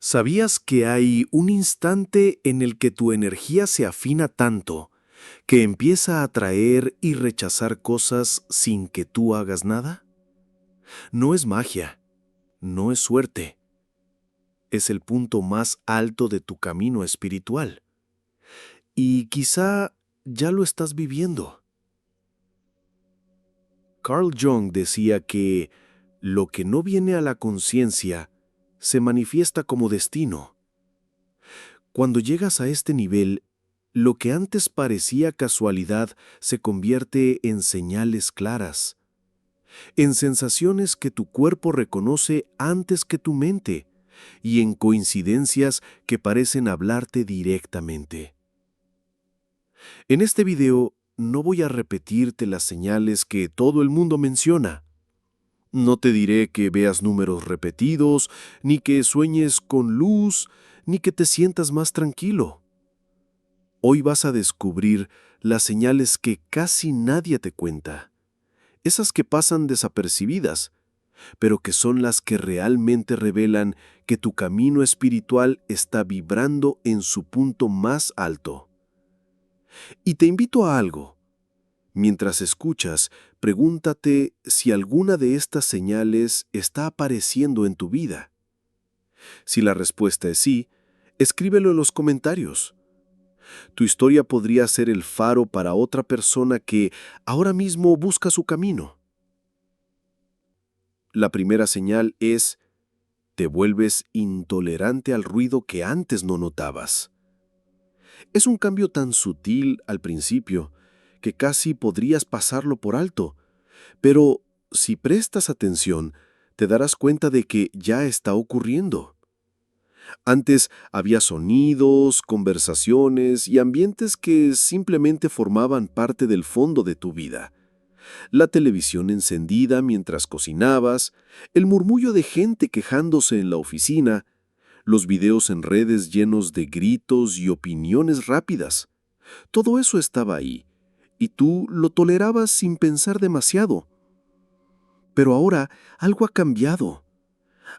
¿Sabías que hay un instante en el que tu energía se afina tanto que empieza a atraer y rechazar cosas sin que tú hagas nada? No es magia, no es suerte, es el punto más alto de tu camino espiritual. Y quizá ya lo estás viviendo. Carl Jung decía que lo que no viene a la conciencia se manifiesta como destino. Cuando llegas a este nivel, lo que antes parecía casualidad se convierte en señales claras, en sensaciones que tu cuerpo reconoce antes que tu mente y en coincidencias que parecen hablarte directamente. En este video no voy a repetirte las señales que todo el mundo menciona. No te diré que veas números repetidos, ni que sueñes con luz, ni que te sientas más tranquilo. Hoy vas a descubrir las señales que casi nadie te cuenta, esas que pasan desapercibidas, pero que son las que realmente revelan que tu camino espiritual está vibrando en su punto más alto. Y te invito a algo. Mientras escuchas, pregúntate si alguna de estas señales está apareciendo en tu vida. Si la respuesta es sí, escríbelo en los comentarios. Tu historia podría ser el faro para otra persona que ahora mismo busca su camino. La primera señal es: te vuelves intolerante al ruido que antes no notabas. Es un cambio tan sutil al principio que casi podrías pasarlo por alto, pero si prestas atención, te darás cuenta de que ya está ocurriendo. Antes había sonidos, conversaciones y ambientes que simplemente formaban parte del fondo de tu vida. La televisión encendida mientras cocinabas, el murmullo de gente quejándose en la oficina, los videos en redes llenos de gritos y opiniones rápidas. Todo eso estaba ahí, y tú lo tolerabas sin pensar demasiado. Pero ahora algo ha cambiado.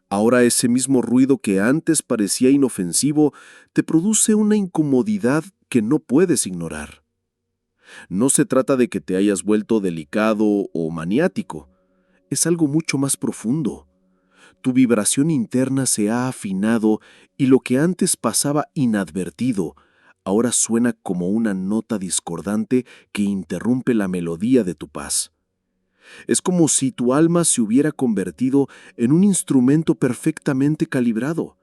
Ahora ese mismo ruido que antes parecía inofensivo te produce una incomodidad que no puedes ignorar. No se trata de que te hayas vuelto delicado o maniático. Es algo mucho más profundo. Tu vibración interna se ha afinado y lo que antes pasaba inadvertido ahora suena como una nota discordante que interrumpe la melodía de tu paz. Es como si tu alma se hubiera convertido en un instrumento perfectamente calibrado,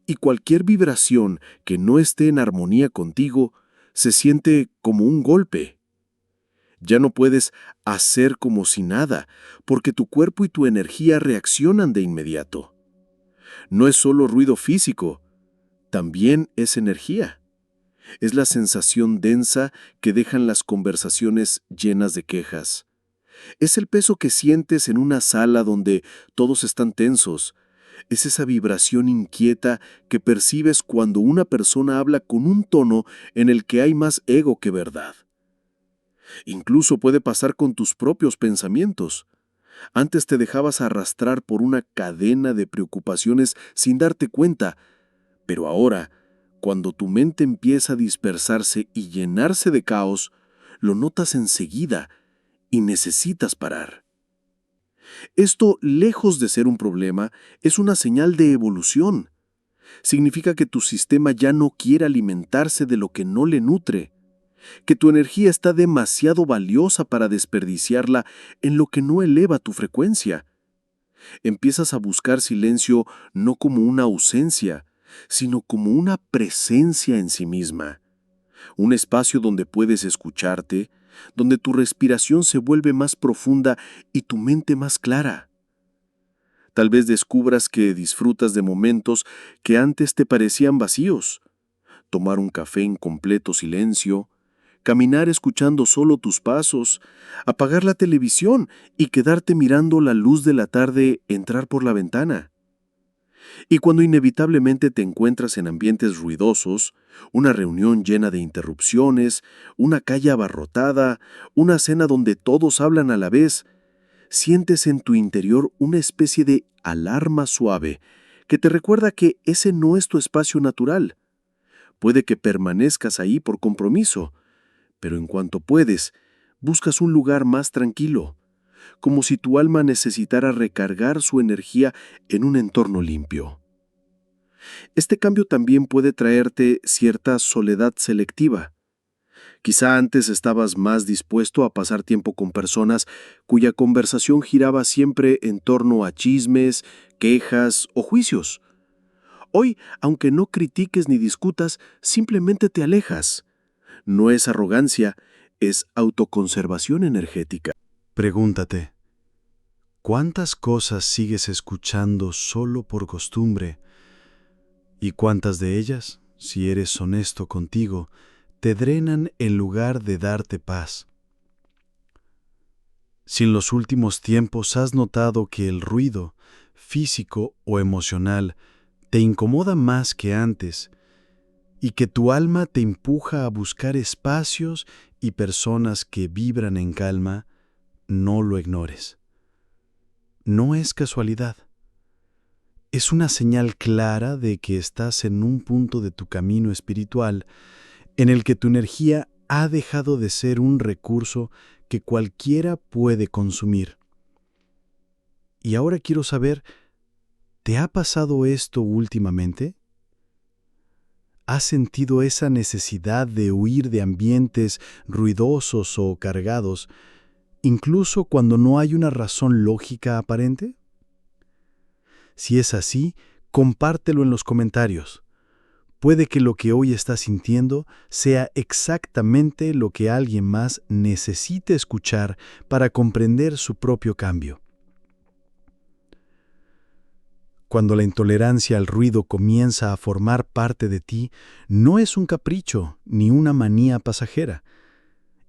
y cualquier vibración que no esté en armonía contigo se siente como un golpe. Ya no puedes hacer como si nada, porque tu cuerpo y tu energía reaccionan de inmediato. No es solo ruido físico, también es energía. Es la sensación densa que dejan las conversaciones llenas de quejas. Es el peso que sientes en una sala donde todos están tensos. Es esa vibración inquieta que percibes cuando una persona habla con un tono en el que hay más ego que verdad. Incluso puede pasar con tus propios pensamientos. Antes te dejabas arrastrar por una cadena de preocupaciones sin darte cuenta, pero ahora, cuando tu mente empieza a dispersarse y llenarse de caos, lo notas enseguida y necesitas parar. Esto, lejos de ser un problema, es una señal de evolución. Significa que tu sistema ya no quiere alimentarse de lo que no le nutre, que tu energía está demasiado valiosa para desperdiciarla en lo que no eleva tu frecuencia. Empiezas a buscar silencio no como una ausencia, sino como una presencia en sí misma. Un espacio donde puedes escucharte, donde tu respiración se vuelve más profunda y tu mente más clara. Tal vez descubras que disfrutas de momentos que antes te parecían vacíos. Tomar un café en completo silencio, caminar escuchando solo tus pasos, apagar la televisión y quedarte mirando la luz de la tarde entrar por la ventana. Y cuando inevitablemente te encuentras en ambientes ruidosos, una reunión llena de interrupciones, una calle abarrotada, una cena donde todos hablan a la vez, sientes en tu interior una especie de alarma suave que te recuerda que ese no es tu espacio natural. Puede que permanezcas ahí por compromiso, pero en cuanto puedes, buscas un lugar más tranquilo, como si tu alma necesitara recargar su energía en un entorno limpio. Este cambio también puede traerte cierta soledad selectiva. Quizá antes estabas más dispuesto a pasar tiempo con personas cuya conversación giraba siempre en torno a chismes, quejas o juicios. Hoy, aunque no critiques ni discutas, simplemente te alejas. No es arrogancia, es autoconservación energética. Pregúntate, ¿cuántas cosas sigues escuchando solo por costumbre? ¿Y cuántas de ellas, si eres honesto contigo, te drenan en lugar de darte paz? Si en los últimos tiempos has notado que el ruido, físico o emocional, te incomoda más que antes, y que tu alma te empuja a buscar espacios y personas que vibran en calma, no lo ignores. No es casualidad. Es una señal clara de que estás en un punto de tu camino espiritual en el que tu energía ha dejado de ser un recurso que cualquiera puede consumir. Y ahora quiero saber, ¿te ha pasado esto últimamente? ¿Has sentido esa necesidad de huir de ambientes ruidosos o cargados, incluso cuando no hay una razón lógica aparente? Si es así, compártelo en los comentarios. Puede que lo que hoy estás sintiendo sea exactamente lo que alguien más necesite escuchar para comprender su propio cambio. Cuando la intolerancia al ruido comienza a formar parte de ti, no es un capricho ni una manía pasajera.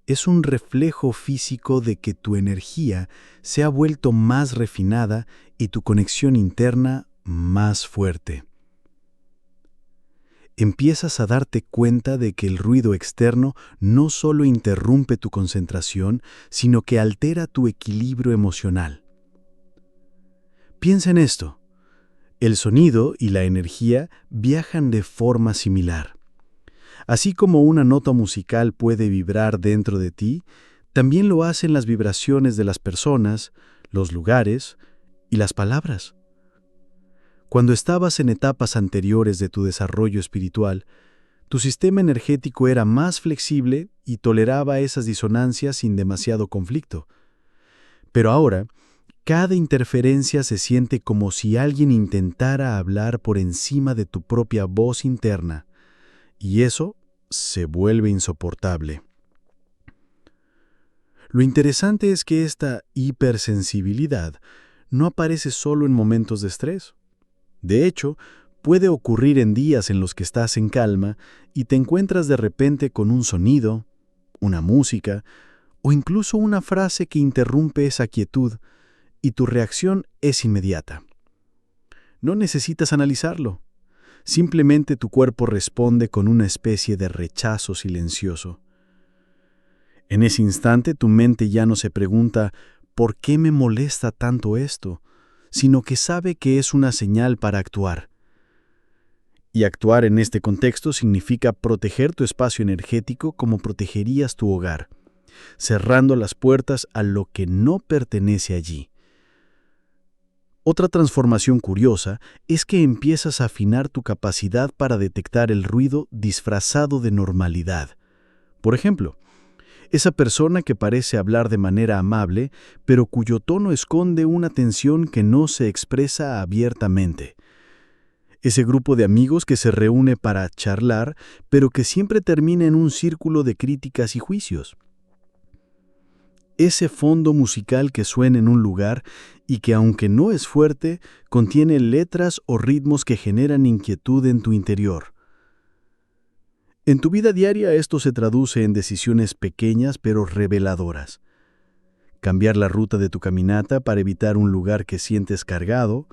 Es un reflejo físico de que tu energía se ha vuelto más refinada y tu conexión interna más fuerte. Empiezas a darte cuenta de que el ruido externo no solo interrumpe tu concentración, sino que altera tu equilibrio emocional. Piensa en esto. El sonido y la energía viajan de forma similar. Así como una nota musical puede vibrar dentro de ti, también lo hacen las vibraciones de las personas, los lugares y las palabras. Cuando estabas en etapas anteriores de tu desarrollo espiritual, tu sistema energético era más flexible y toleraba esas disonancias sin demasiado conflicto. Pero ahora, cada interferencia se siente como si alguien intentara hablar por encima de tu propia voz interna, y eso se vuelve insoportable. Lo interesante es que esta hipersensibilidad no aparece solo en momentos de estrés. De hecho, puede ocurrir en días en los que estás en calma y te encuentras de repente con un sonido, una música o incluso una frase que interrumpe esa quietud, y tu reacción es inmediata. No necesitas analizarlo. Simplemente tu cuerpo responde con una especie de rechazo silencioso. En ese instante tu mente ya no se pregunta ¿por qué me molesta tanto esto?, sino que sabe que es una señal para actuar. Y actuar en este contexto significa proteger tu espacio energético como protegerías tu hogar, cerrando las puertas a lo que no pertenece allí. Otra transformación curiosa es que empiezas a afinar tu capacidad para detectar el ruido disfrazado de normalidad. Por ejemplo, esa persona que parece hablar de manera amable, pero cuyo tono esconde una tensión que no se expresa abiertamente. Ese grupo de amigos que se reúne para charlar, pero que siempre termina en un círculo de críticas y juicios. Ese fondo musical que suena en un lugar y que, aunque no es fuerte, contiene letras o ritmos que generan inquietud en tu interior. En tu vida diaria esto se traduce en decisiones pequeñas pero reveladoras. Cambiar la ruta de tu caminata para evitar un lugar que sientes cargado,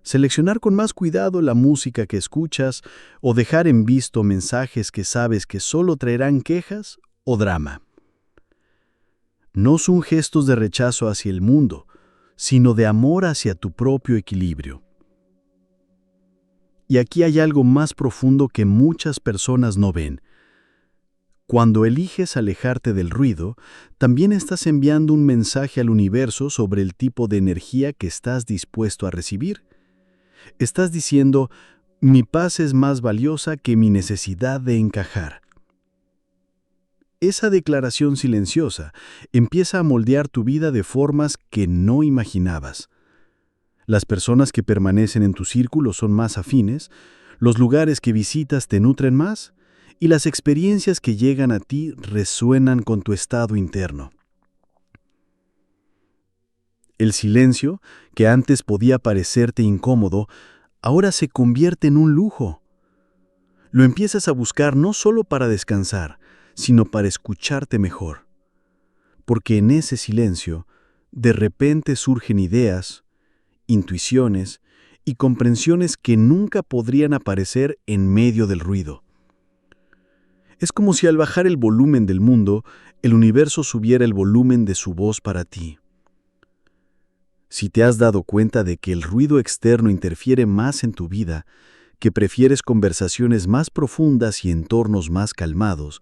seleccionar con más cuidado la música que escuchas o dejar en visto mensajes que sabes que solo traerán quejas o drama. No son gestos de rechazo hacia el mundo, sino de amor hacia tu propio equilibrio. Y aquí hay algo más profundo que muchas personas no ven. Cuando eliges alejarte del ruido, también estás enviando un mensaje al universo sobre el tipo de energía que estás dispuesto a recibir. Estás diciendo, mi paz es más valiosa que mi necesidad de encajar. Esa declaración silenciosa empieza a moldear tu vida de formas que no imaginabas. Las personas que permanecen en tu círculo son más afines, los lugares que visitas te nutren más, y las experiencias que llegan a ti resuenan con tu estado interno. El silencio, que antes podía parecerte incómodo, ahora se convierte en un lujo. Lo empiezas a buscar no solo para descansar, sino para escucharte mejor. Porque en ese silencio, de repente surgen ideas, intuiciones y comprensiones que nunca podrían aparecer en medio del ruido. Es como si al bajar el volumen del mundo, el universo subiera el volumen de su voz para ti. Si te has dado cuenta de que el ruido externo interfiere más en tu vida, que prefieres conversaciones más profundas y entornos más calmados,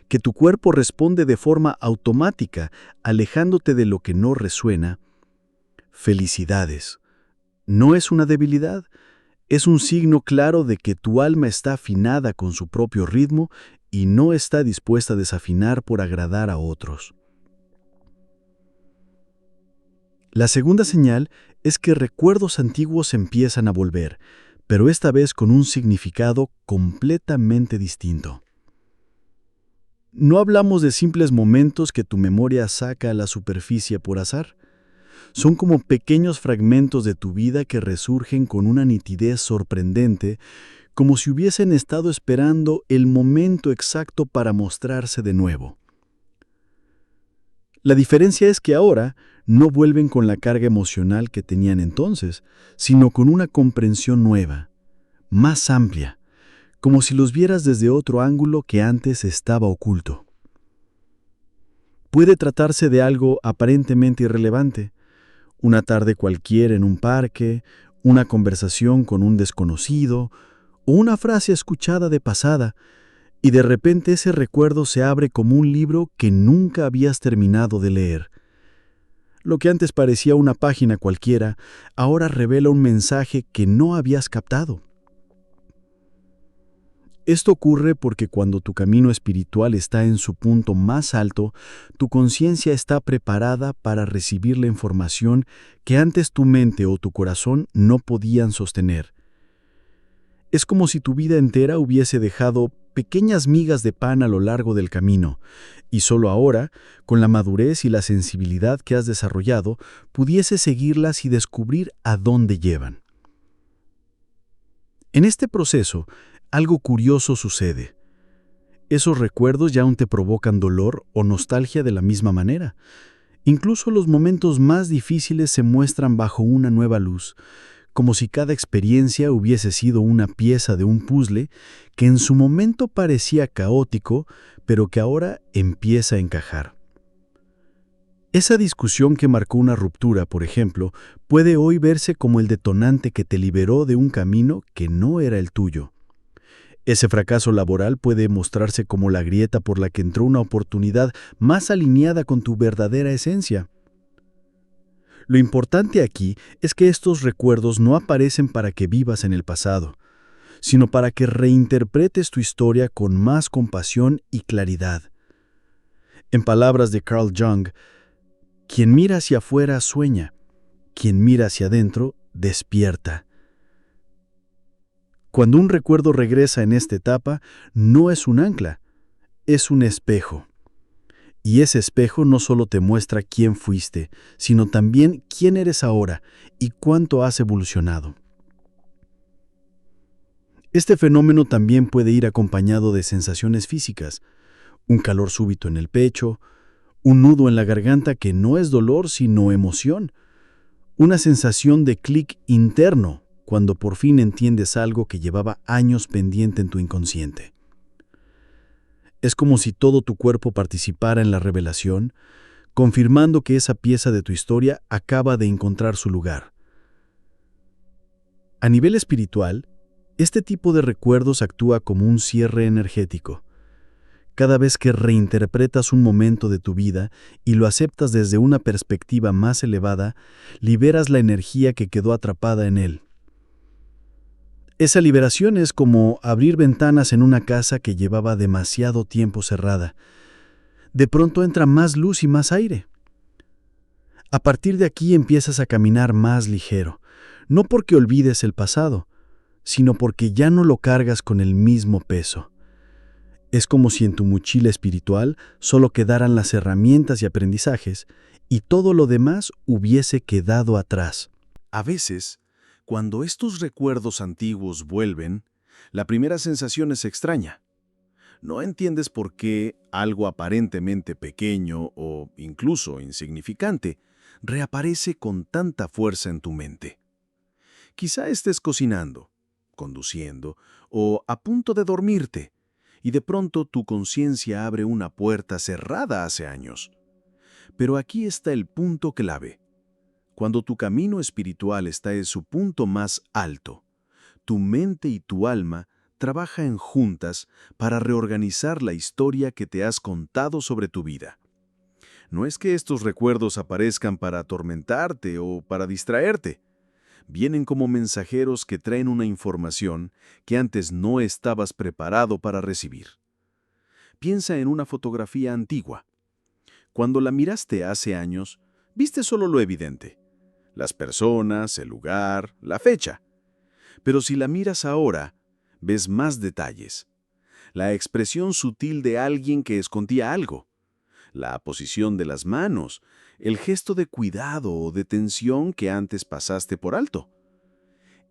que tu cuerpo responde de forma automática, alejándote de lo que no resuena, felicidades. No es una debilidad, es un signo claro de que tu alma está afinada con su propio ritmo y no está dispuesta a desafinar por agradar a otros. La segunda señal es que recuerdos antiguos empiezan a volver, pero esta vez con un significado completamente distinto. No hablamos de simples momentos que tu memoria saca a la superficie por azar. Son como pequeños fragmentos de tu vida que resurgen con una nitidez sorprendente, como si hubiesen estado esperando el momento exacto para mostrarse de nuevo. La diferencia es que ahora no vuelven con la carga emocional que tenían entonces, sino con una comprensión nueva, más amplia, como si los vieras desde otro ángulo que antes estaba oculto. Puede tratarse de algo aparentemente irrelevante, una tarde cualquiera en un parque, una conversación con un desconocido o una frase escuchada de pasada, y de repente ese recuerdo se abre como un libro que nunca habías terminado de leer. Lo que antes parecía una página cualquiera, ahora revela un mensaje que no habías captado. Esto ocurre porque cuando tu camino espiritual está en su punto más alto, tu conciencia está preparada para recibir la información que antes tu mente o tu corazón no podían sostener. Es como si tu vida entera hubiese dejado pequeñas migas de pan a lo largo del camino, y solo ahora, con la madurez y la sensibilidad que has desarrollado, pudieses seguirlas y descubrir a dónde llevan. En este proceso, algo curioso sucede. Esos recuerdos ya aún te provocan dolor o nostalgia de la misma manera. Incluso los momentos más difíciles se muestran bajo una nueva luz, como si cada experiencia hubiese sido una pieza de un puzzle que en su momento parecía caótico, pero que ahora empieza a encajar. Esa discusión que marcó una ruptura, por ejemplo, puede hoy verse como el detonante que te liberó de un camino que no era el tuyo. Ese fracaso laboral puede mostrarse como la grieta por la que entró una oportunidad más alineada con tu verdadera esencia. Lo importante aquí es que estos recuerdos no aparecen para que vivas en el pasado, sino para que reinterpretes tu historia con más compasión y claridad. En palabras de Carl Jung, quien mira hacia afuera sueña, quien mira hacia adentro despierta. Cuando un recuerdo regresa en esta etapa, no es un ancla, es un espejo. Y ese espejo no solo te muestra quién fuiste, sino también quién eres ahora y cuánto has evolucionado. Este fenómeno también puede ir acompañado de sensaciones físicas, un calor súbito en el pecho, un nudo en la garganta que no es dolor sino emoción, una sensación de clic interno cuando por fin entiendes algo que llevaba años pendiente en tu inconsciente. Es como si todo tu cuerpo participara en la revelación, confirmando que esa pieza de tu historia acaba de encontrar su lugar. A nivel espiritual, Este tipo de recuerdos actúa como un cierre energético. Cada vez que reinterpretas un momento de tu vida y lo aceptas desde una perspectiva más elevada, liberas la energía que quedó atrapada en él. Esa liberación es como abrir ventanas en una casa que llevaba demasiado tiempo cerrada. De pronto entra más luz y más aire. A partir de aquí empiezas a caminar más ligero, no porque olvides el pasado, sino porque ya no lo cargas con el mismo peso. Es como si en tu mochila espiritual solo quedaran las herramientas y aprendizajes, y todo lo demás hubiese quedado atrás. A veces, cuando estos recuerdos antiguos vuelven, la primera sensación es extraña. No entiendes por qué algo aparentemente pequeño o incluso insignificante reaparece con tanta fuerza en tu mente. Quizá estés cocinando, conduciendo o a punto de dormirte, y de pronto tu conciencia abre una puerta cerrada hace años. Pero aquí está el punto clave. Cuando tu camino espiritual está en su punto más alto, tu mente y tu alma trabajan juntas para reorganizar la historia que te has contado sobre tu vida. No es que estos recuerdos aparezcan para atormentarte o para distraerte. Vienen como mensajeros que traen una información que antes no estabas preparado para recibir. Piensa en una fotografía antigua. Cuando la miraste hace años, viste solo lo evidente: las personas, el lugar, la fecha. Pero si la miras ahora, ves más detalles. La expresión sutil de alguien que escondía algo, la posición de las manos, el gesto de cuidado o de tensión que antes pasaste por alto.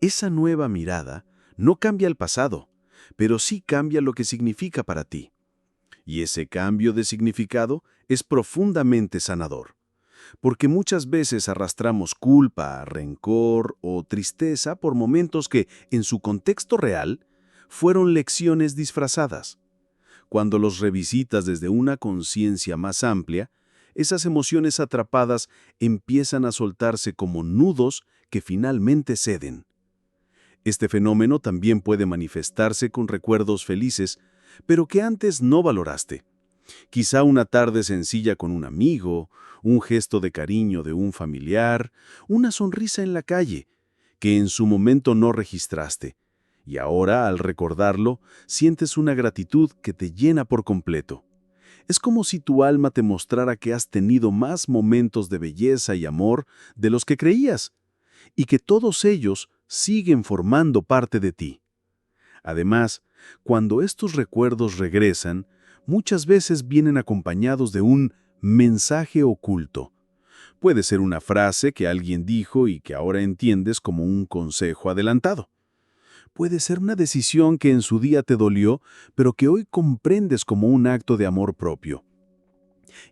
Esa nueva mirada no cambia el pasado, pero sí cambia lo que significa para ti. Y ese cambio de significado es profundamente sanador, porque muchas veces arrastramos culpa, rencor o tristeza por momentos que, en su contexto real, fueron lecciones disfrazadas. Cuando los revisitas desde una conciencia más amplia, esas emociones atrapadas empiezan a soltarse como nudos que finalmente ceden. Este fenómeno también puede manifestarse con recuerdos felices, pero que antes no valoraste. Quizá una tarde sencilla con un amigo, un gesto de cariño de un familiar, una sonrisa en la calle, que en su momento no registraste, y ahora, al recordarlo, sientes una gratitud que te llena por completo. Es como si tu alma te mostrara que has tenido más momentos de belleza y amor de los que creías, y que todos ellos siguen formando parte de ti. Además, cuando estos recuerdos regresan, muchas veces vienen acompañados de un mensaje oculto. Puede ser una frase que alguien dijo y que ahora entiendes como un consejo adelantado. Puede ser una decisión que en su día te dolió, pero que hoy comprendes como un acto de amor propio.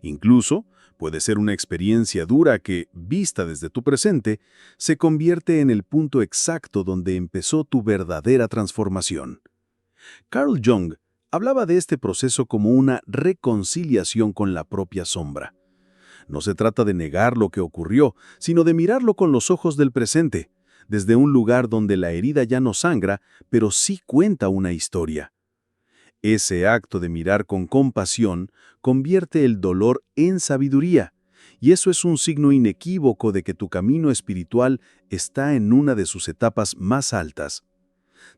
Incluso, puede ser una experiencia dura que, vista desde tu presente, se convierte en el punto exacto donde empezó tu verdadera transformación. Carl Jung hablaba de este proceso como una reconciliación con la propia sombra. No se trata de negar lo que ocurrió, sino de mirarlo con los ojos del presente, desde un lugar donde la herida ya no sangra, pero sí cuenta una historia. Ese acto de mirar con compasión convierte el dolor en sabiduría, y eso es un signo inequívoco de que tu camino espiritual está en una de sus etapas más altas.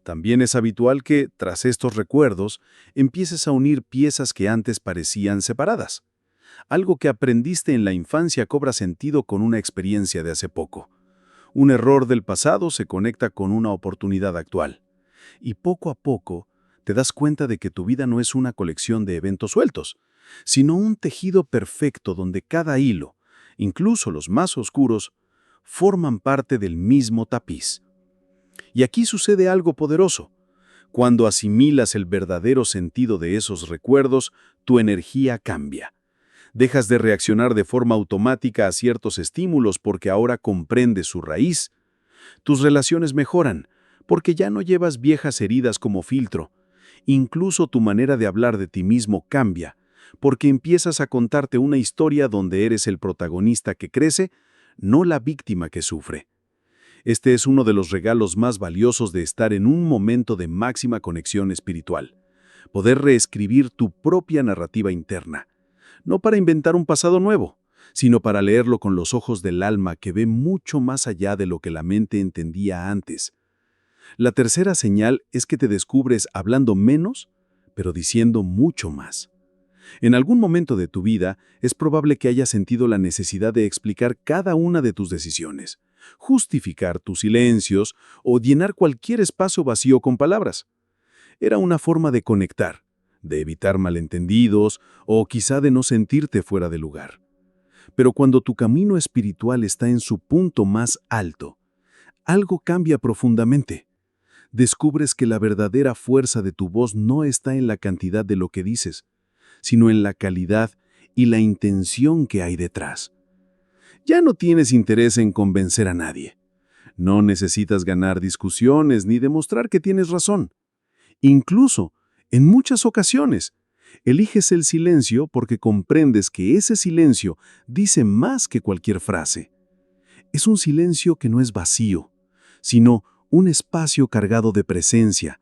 También es habitual que, tras estos recuerdos, empieces a unir piezas que antes parecían separadas. Algo que aprendiste en la infancia cobra sentido con una experiencia de hace poco. Un error del pasado se conecta con una oportunidad actual. Y poco a poco, te das cuenta de que tu vida no es una colección de eventos sueltos, sino un tejido perfecto donde cada hilo, incluso los más oscuros, forman parte del mismo tapiz. Y aquí sucede algo poderoso. Cuando asimilas el verdadero sentido de esos recuerdos, tu energía cambia. Dejas de reaccionar de forma automática a ciertos estímulos porque ahora comprendes su raíz. Tus relaciones mejoran, porque ya no llevas viejas heridas como filtro. Incluso tu manera de hablar de ti mismo cambia, porque empiezas a contarte una historia donde eres el protagonista que crece, no la víctima que sufre. Este es uno de los regalos más valiosos de estar en un momento de máxima conexión espiritual. Poder reescribir tu propia narrativa interna. No para inventar un pasado nuevo, sino para leerlo con los ojos del alma que ve mucho más allá de lo que la mente entendía antes. La tercera señal es que te descubres hablando menos, pero diciendo mucho más. En algún momento de tu vida es probable que hayas sentido la necesidad de explicar cada una de tus decisiones, justificar tus silencios o llenar cualquier espacio vacío con palabras. Era una forma de conectar, de evitar malentendidos o quizá de no sentirte fuera de lugar. Pero cuando tu camino espiritual está en su punto más alto, algo cambia profundamente. Descubres que la verdadera fuerza de tu voz no está en la cantidad de lo que dices, sino en la calidad y la intención que hay detrás. Ya no tienes interés en convencer a nadie. No necesitas ganar discusiones ni demostrar que tienes razón. Incluso, en muchas ocasiones, eliges el silencio porque comprendes que ese silencio dice más que cualquier frase. Es un silencio que no es vacío, sino un espacio cargado de presencia,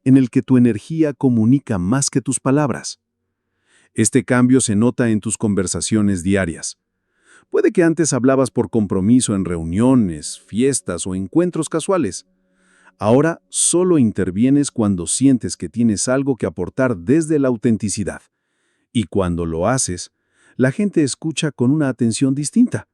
en el que tu energía comunica más que tus palabras. Este cambio se nota en tus conversaciones diarias. Puede que antes hablabas por compromiso en reuniones, fiestas o encuentros casuales. Ahora solo intervienes cuando sientes que tienes algo que aportar desde la autenticidad. Y cuando lo haces, la gente escucha con una atención distinta.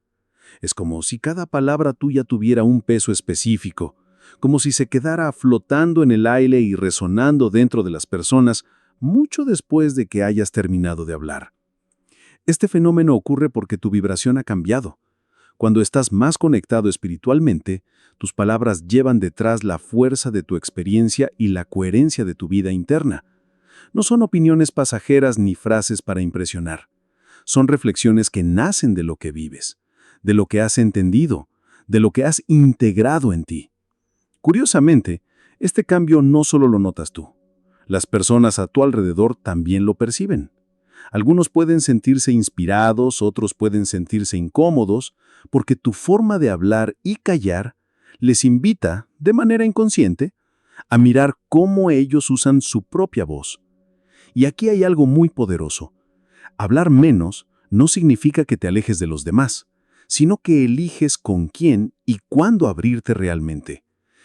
Es como si cada palabra tuya tuviera un peso específico, como si se quedara flotando en el aire y resonando dentro de las personas mucho después de que hayas terminado de hablar. Este fenómeno ocurre porque tu vibración ha cambiado. Cuando estás más conectado espiritualmente, tus palabras llevan detrás la fuerza de tu experiencia y la coherencia de tu vida interna. No son opiniones pasajeras ni frases para impresionar. Son reflexiones que nacen de lo que vives, de lo que has entendido, de lo que has integrado en ti. Curiosamente, este cambio no solo lo notas tú. Las personas a tu alrededor también lo perciben. Algunos pueden sentirse inspirados, otros pueden sentirse incómodos, porque tu forma de hablar y callar les invita, de manera inconsciente, a mirar cómo ellos usan su propia voz. Y aquí hay algo muy poderoso. Hablar menos no significa que te alejes de los demás, sino que eliges con quién y cuándo abrirte realmente.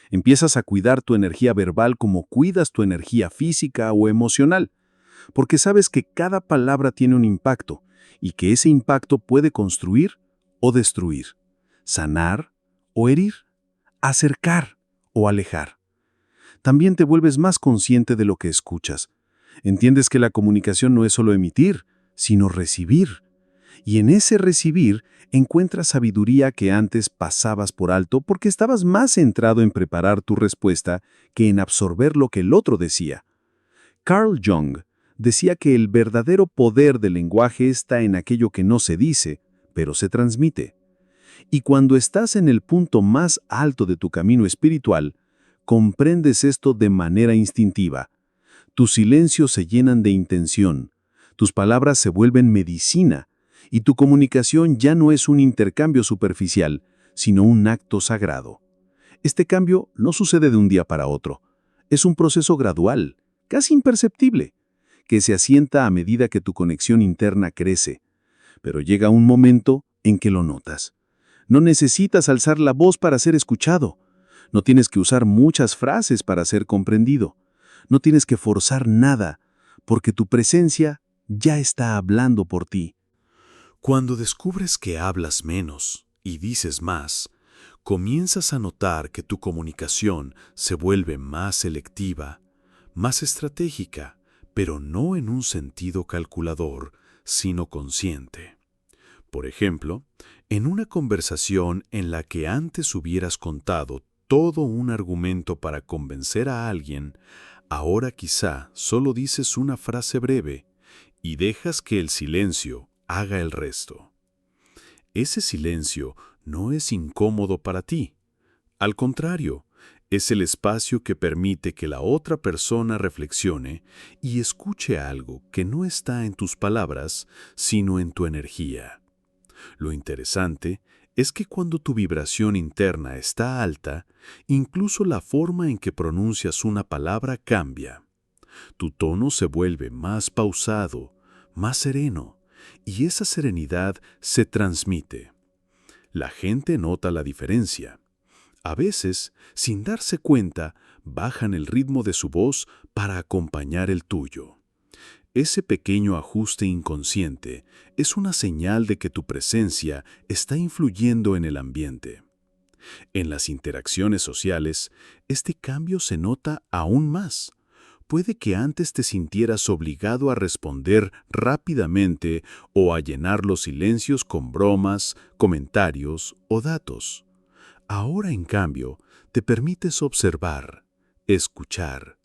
Empiezas a cuidar tu energía verbal como cuidas tu energía física o emocional, porque sabes que cada palabra tiene un impacto y que ese impacto puede construir o destruir, sanar o herir, acercar o alejar. También te vuelves más consciente de lo que escuchas. Entiendes que la comunicación no es solo emitir, sino recibir. Y en ese recibir encuentras sabiduría que antes pasabas por alto porque estabas más centrado en preparar tu respuesta que en absorber lo que el otro decía. Carl Jung decía que el verdadero poder del lenguaje está en aquello que no se dice, pero se transmite. Y cuando estás en el punto más alto de tu camino espiritual, comprendes esto de manera instintiva. Tus silencios se llenan de intención, tus palabras se vuelven medicina, y tu comunicación ya no es un intercambio superficial, sino un acto sagrado. Este cambio no sucede de un día para otro. Es un proceso gradual, casi imperceptible, que se asienta a medida que tu conexión interna crece. Pero llega un momento en que lo notas. No necesitas alzar la voz para ser escuchado. No tienes que usar muchas frases para ser comprendido. No tienes que forzar nada, porque tu presencia ya está hablando por ti. Cuando descubres que hablas menos y dices más, comienzas a notar que tu comunicación se vuelve más selectiva, más estratégica, pero no en un sentido calculador, sino consciente. Por ejemplo, en una conversación en la que antes hubieras contado todo un argumento para convencer a alguien, ahora quizá solo dices una frase breve y dejas que el silencio haga el resto. Ese silencio no es incómodo para ti. Al contrario, es el espacio que permite que la otra persona reflexione y escuche algo que no está en tus palabras, sino en tu energía. Lo interesante es que cuando tu vibración interna está alta, incluso la forma en que pronuncias una palabra cambia. Tu tono se vuelve más pausado, más sereno, y esa serenidad se transmite. La gente nota la diferencia. A veces, sin darse cuenta, bajan el ritmo de su voz para acompañar el tuyo. Ese pequeño ajuste inconsciente es una señal de que tu presencia está influyendo en el ambiente. En las interacciones sociales, este cambio se nota aún más. Puede que antes te sintieras obligado a responder rápidamente o a llenar los silencios con bromas, comentarios o datos. Ahora, en cambio, te permites observar, escuchar,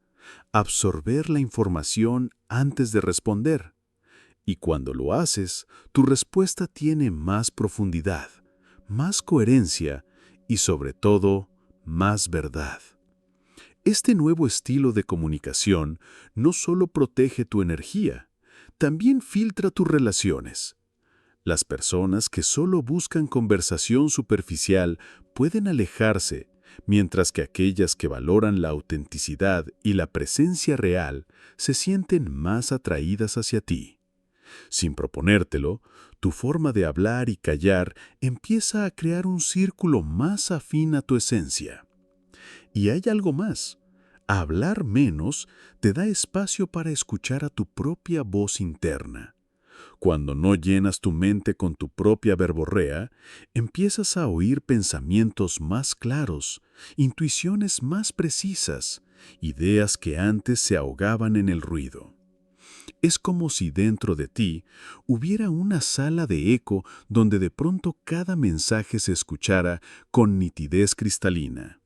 absorber la información antes de responder. Y cuando lo haces, tu respuesta tiene más profundidad, más coherencia y, sobre todo, más verdad. Este nuevo estilo de comunicación no solo protege tu energía, también filtra tus relaciones. Las personas que solo buscan conversación superficial pueden alejarse, mientras que aquellas que valoran la autenticidad y la presencia real se sienten más atraídas hacia ti. Sin proponértelo, tu forma de hablar y callar empieza a crear un círculo más afín a tu esencia. Y hay algo más. Hablar menos te da espacio para escuchar a tu propia voz interna. Cuando no llenas tu mente con tu propia verborrea, empiezas a oír pensamientos más claros, intuiciones más precisas, ideas que antes se ahogaban en el ruido. Es como si dentro de ti hubiera una sala de eco donde de pronto cada mensaje se escuchara con nitidez cristalina.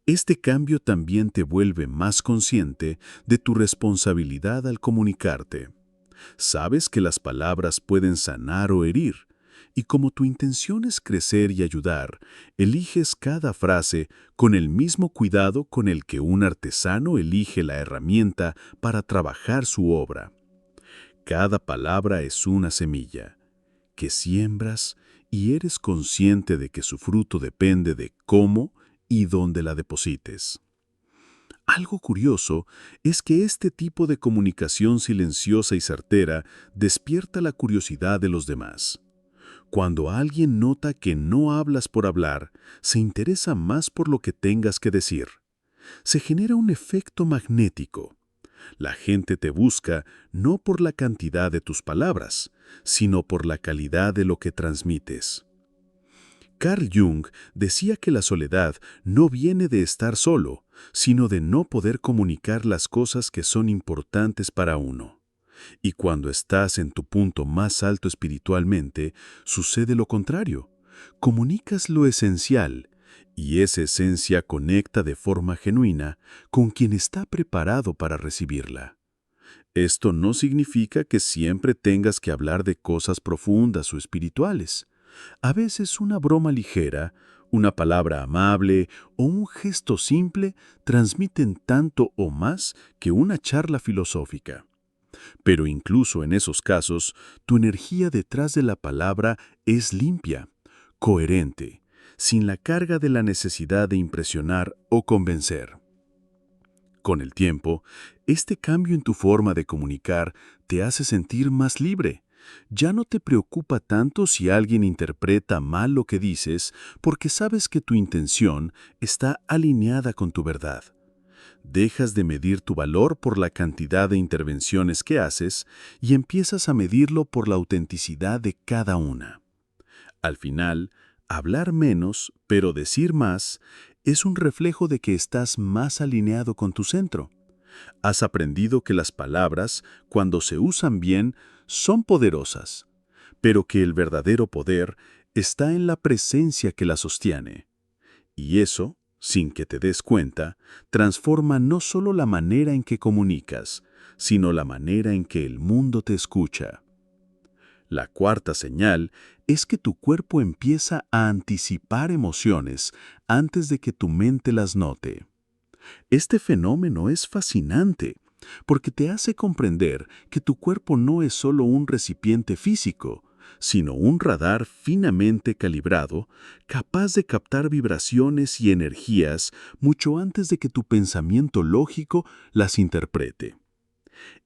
Este cambio también te vuelve más consciente de tu responsabilidad al comunicarte. Sabes que las palabras pueden sanar o herir, y como tu intención es crecer y ayudar, eliges cada frase con el mismo cuidado con el que un artesano elige la herramienta para trabajar su obra. Cada palabra es una semilla que siembras y eres consciente de que su fruto depende de cómo y dónde la deposites. Algo curioso es que este tipo de comunicación silenciosa y certera despierta la curiosidad de los demás. Cuando alguien nota que no hablas por hablar, se interesa más por lo que tengas que decir. Se genera un efecto magnético. La gente te busca no por la cantidad de tus palabras, sino por la calidad de lo que transmites. Carl Jung decía que la soledad no viene de estar solo, sino de no poder comunicar las cosas que son importantes para uno. Y cuando estás en tu punto más alto espiritualmente, sucede lo contrario. Comunicas lo esencial, y esa esencia conecta de forma genuina con quien está preparado para recibirla. Esto no significa que siempre tengas que hablar de cosas profundas o espirituales. A veces una broma ligera, una palabra amable o un gesto simple transmiten tanto o más que una charla filosófica. Pero incluso en esos casos, tu energía detrás de la palabra es limpia, coherente, sin la carga de la necesidad de impresionar o convencer. Con el tiempo, este cambio en tu forma de comunicar te hace sentir más libre. Ya no te preocupa tanto si alguien interpreta mal lo que dices, porque sabes que tu intención está alineada con tu verdad. Dejas de medir tu valor por la cantidad de intervenciones que haces y empiezas a medirlo por la autenticidad de cada una. Al final, hablar menos, pero decir más, es un reflejo de que estás más alineado con tu centro. Has aprendido que las palabras, cuando se usan bien, son poderosas, pero que el verdadero poder está en la presencia que la sostiene. Y eso, sin que te des cuenta, transforma no solo la manera en que comunicas, sino la manera en que el mundo te escucha. La cuarta señal es que tu cuerpo empieza a anticipar emociones antes de que tu mente las note. Este fenómeno es fascinante porque te hace comprender que tu cuerpo no es solo un recipiente físico, sino un radar finamente calibrado, capaz de captar vibraciones y energías mucho antes de que tu pensamiento lógico las interprete.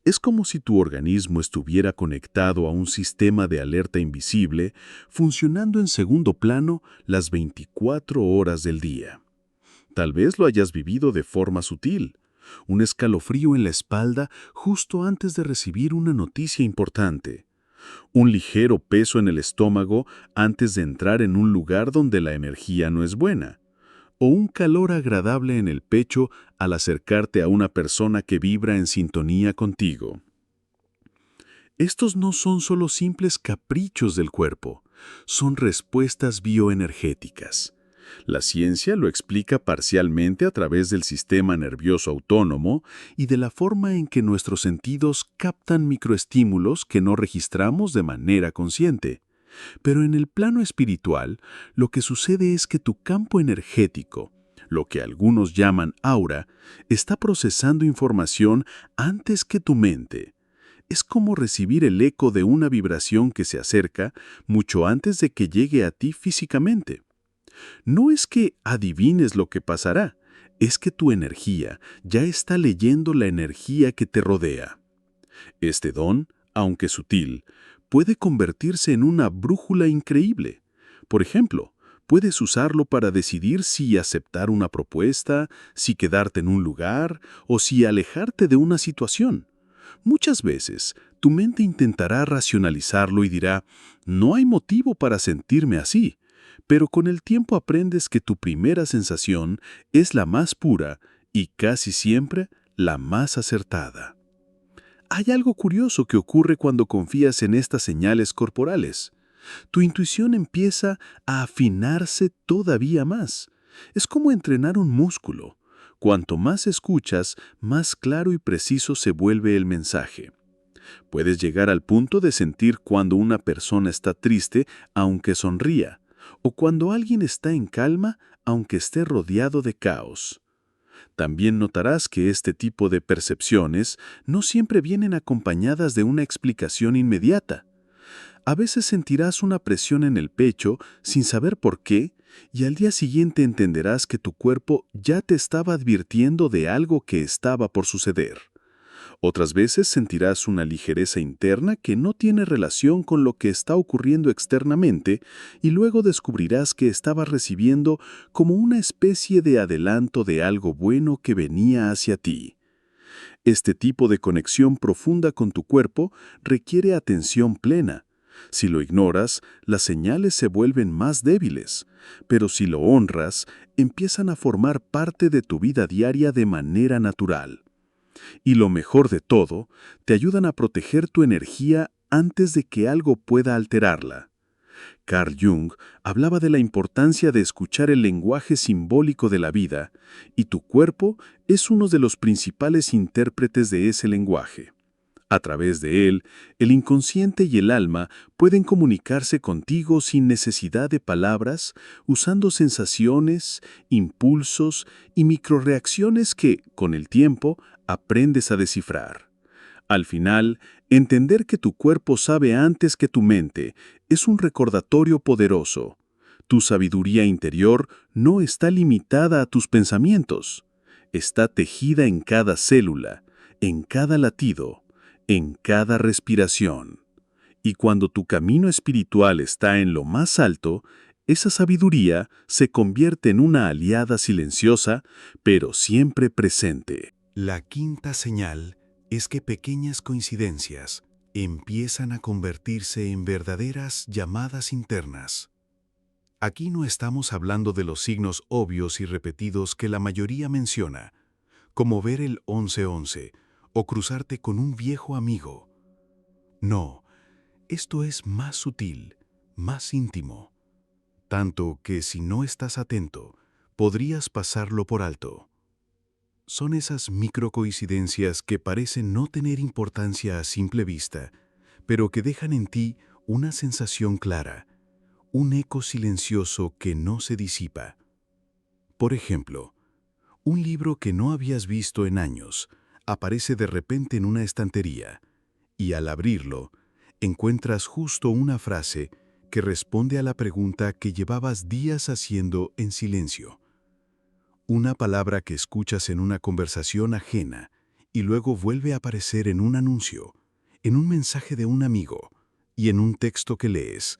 Es como si tu organismo estuviera conectado a un sistema de alerta invisible, funcionando en segundo plano las 24 horas del día. Tal vez lo hayas vivido de forma sutil. Un escalofrío en la espalda justo antes de recibir una noticia importante. Un ligero peso en el estómago antes de entrar en un lugar donde la energía no es buena. O un calor agradable en el pecho al acercarte a una persona que vibra en sintonía contigo. Estos no son solo simples caprichos del cuerpo, son respuestas bioenergéticas. La ciencia lo explica parcialmente a través del sistema nervioso autónomo y de la forma en que nuestros sentidos captan microestímulos que no registramos de manera consciente. Pero en el plano espiritual, lo que sucede es que tu campo energético, lo que algunos llaman aura, está procesando información antes que tu mente. Es como recibir el eco de una vibración que se acerca mucho antes de que llegue a ti físicamente. No es que adivines lo que pasará, es que tu energía ya está leyendo la energía que te rodea. Este don, aunque sutil, puede convertirse en una brújula increíble. Por ejemplo, puedes usarlo para decidir si aceptar una propuesta, si quedarte en un lugar o si alejarte de una situación. Muchas veces, tu mente intentará racionalizarlo y dirá, no hay motivo para sentirme así, pero con el tiempo aprendes que tu primera sensación es la más pura y casi siempre la más acertada. Hay algo curioso que ocurre cuando confías en estas señales corporales. Tu intuición empieza a afinarse todavía más. Es como entrenar un músculo. Cuanto más escuchas, más claro y preciso se vuelve el mensaje. Puedes llegar al punto de sentir cuando una persona está triste aunque sonría, o cuando alguien está en calma aunque esté rodeado de caos. También notarás que este tipo de percepciones no siempre vienen acompañadas de una explicación inmediata. A veces sentirás una presión en el pecho sin saber por qué, y al día siguiente entenderás que tu cuerpo ya te estaba advirtiendo de algo que estaba por suceder. Otras veces sentirás una ligereza interna que no tiene relación con lo que está ocurriendo externamente y luego descubrirás que estabas recibiendo como una especie de adelanto de algo bueno que venía hacia ti. Este tipo de conexión profunda con tu cuerpo requiere atención plena. Si lo ignoras, las señales se vuelven más débiles, pero si lo honras, empiezan a formar parte de tu vida diaria de manera natural. Y lo mejor de todo, te ayudan a proteger tu energía antes de que algo pueda alterarla. Carl Jung hablaba de la importancia de escuchar el lenguaje simbólico de la vida, y tu cuerpo es uno de los principales intérpretes de ese lenguaje. A través de él, el inconsciente y el alma pueden comunicarse contigo sin necesidad de palabras, usando sensaciones, impulsos y microreacciones que, con el tiempo, aprendes a descifrar. Al final, entender que tu cuerpo sabe antes que tu mente es un recordatorio poderoso. Tu sabiduría interior no está limitada a tus pensamientos. Está tejida en cada célula, en cada latido, en cada respiración. Y cuando tu camino espiritual está en lo más alto, esa sabiduría se convierte en una aliada silenciosa, pero siempre presente. La quinta señal es que pequeñas coincidencias empiezan a convertirse en verdaderas llamadas internas. Aquí no estamos hablando de los signos obvios y repetidos que la mayoría menciona, como ver el 1111 o cruzarte con un viejo amigo. No, esto es más sutil, más íntimo, tanto que si no estás atento, podrías pasarlo por alto. Son esas microcoincidencias que parecen no tener importancia a simple vista, pero que dejan en ti una sensación clara, un eco silencioso que no se disipa. Por ejemplo, un libro que no habías visto en años aparece de repente en una estantería, y al abrirlo, encuentras justo una frase que responde a la pregunta que llevabas días haciendo en silencio. Una palabra que escuchas en una conversación ajena y luego vuelve a aparecer en un anuncio, en un mensaje de un amigo y en un texto que lees,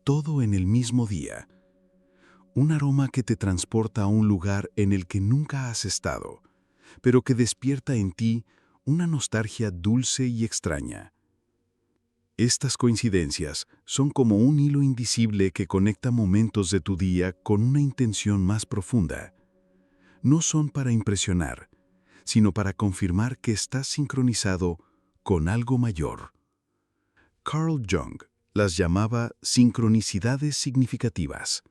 todo en el mismo día. Un aroma que te transporta a un lugar en el que nunca has estado, pero que despierta en ti una nostalgia dulce y extraña. Estas coincidencias son como un hilo invisible que conecta momentos de tu día con una intención más profunda. No son para impresionar, sino para confirmar que estás sincronizado con algo mayor. Carl Jung las llamaba sincronicidades significativas,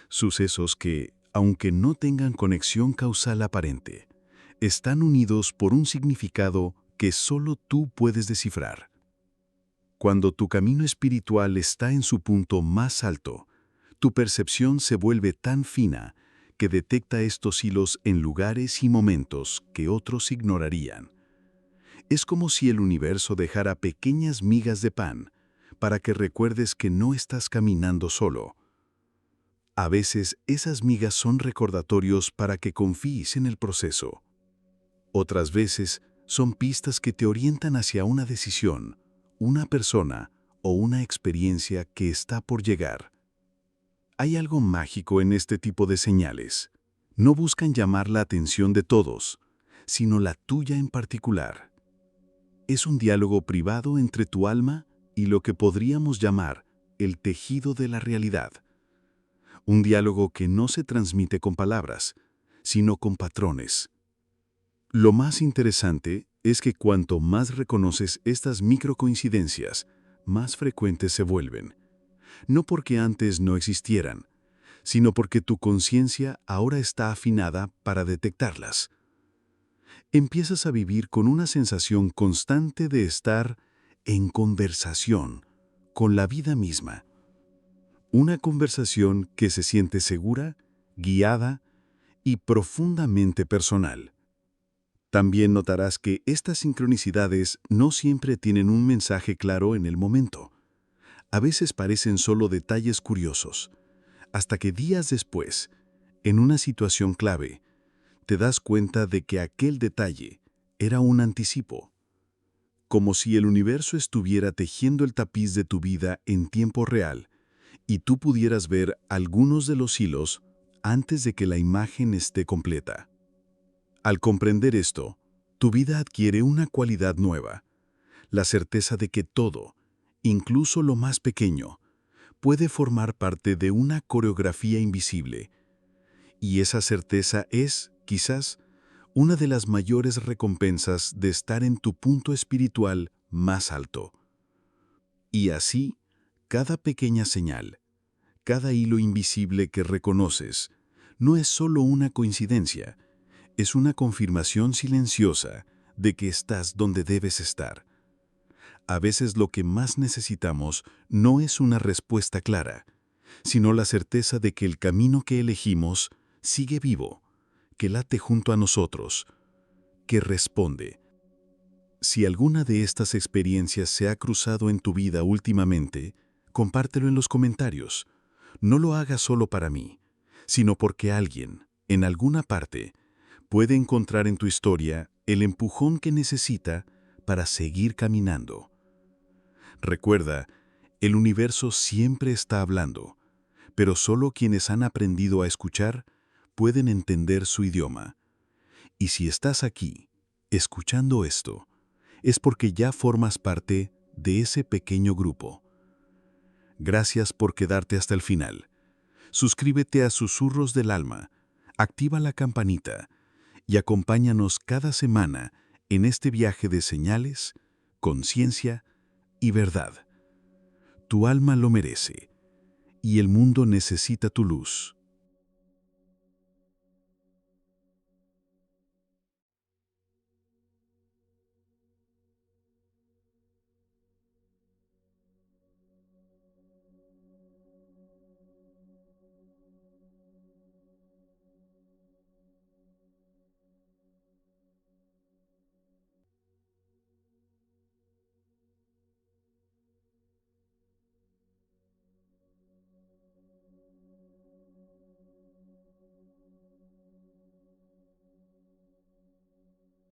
sucesos que, aunque no tengan conexión causal aparente, están unidos por un significado que solo tú puedes descifrar. Cuando tu camino espiritual está en su punto más alto, tu percepción se vuelve tan fina que detecta estos hilos en lugares y momentos que otros ignorarían. Es como si el universo dejara pequeñas migas de pan para que recuerdes que no estás caminando solo. A veces esas migas son recordatorios para que confíes en el proceso. Otras veces son pistas que te orientan hacia una decisión, una persona o una experiencia que está por llegar. Hay algo mágico en este tipo de señales. No buscan llamar la atención de todos, sino la tuya en particular. Es un diálogo privado entre tu alma y lo que podríamos llamar el tejido de la realidad. Un diálogo que no se transmite con palabras, sino con patrones. Lo más interesante es que cuanto más reconoces estas microcoincidencias, más frecuentes se vuelven. No porque antes no existieran, sino porque tu conciencia ahora está afinada para detectarlas. Empiezas a vivir con una sensación constante de estar en conversación con la vida misma. Una conversación que se siente segura, guiada y profundamente personal. También notarás que estas sincronicidades no siempre tienen un mensaje claro en el momento. A veces parecen solo detalles curiosos, hasta que días después, en una situación clave, te das cuenta de que aquel detalle era un anticipo. Como si el universo estuviera tejiendo el tapiz de tu vida en tiempo real y tú pudieras ver algunos de los hilos antes de que la imagen esté completa. Al comprender esto, tu vida adquiere una cualidad nueva, la certeza de que todo, incluso lo más pequeño, puede formar parte de una coreografía invisible. Y esa certeza es, quizás, una de las mayores recompensas de estar en tu punto espiritual más alto. Y así, cada pequeña señal, cada hilo invisible que reconoces, no es solo una coincidencia, es una confirmación silenciosa de que estás donde debes estar. A veces lo que más necesitamos no es una respuesta clara, sino la certeza de que el camino que elegimos sigue vivo, que late junto a nosotros, que responde. Si alguna de estas experiencias se ha cruzado en tu vida últimamente, compártelo en los comentarios. No lo hagas solo para mí, sino porque alguien, en alguna parte, puede encontrar en tu historia el empujón que necesita para seguir caminando. Recuerda, el universo siempre está hablando, pero solo quienes han aprendido a escuchar pueden entender su idioma. Y si estás aquí, escuchando esto, es porque ya formas parte de ese pequeño grupo. Gracias por quedarte hasta el final. Suscríbete a Susurros del Alma, activa la campanita y acompáñanos cada semana en este viaje de señales, conciencia y verdad. Tu alma lo merece y el mundo necesita tu luz.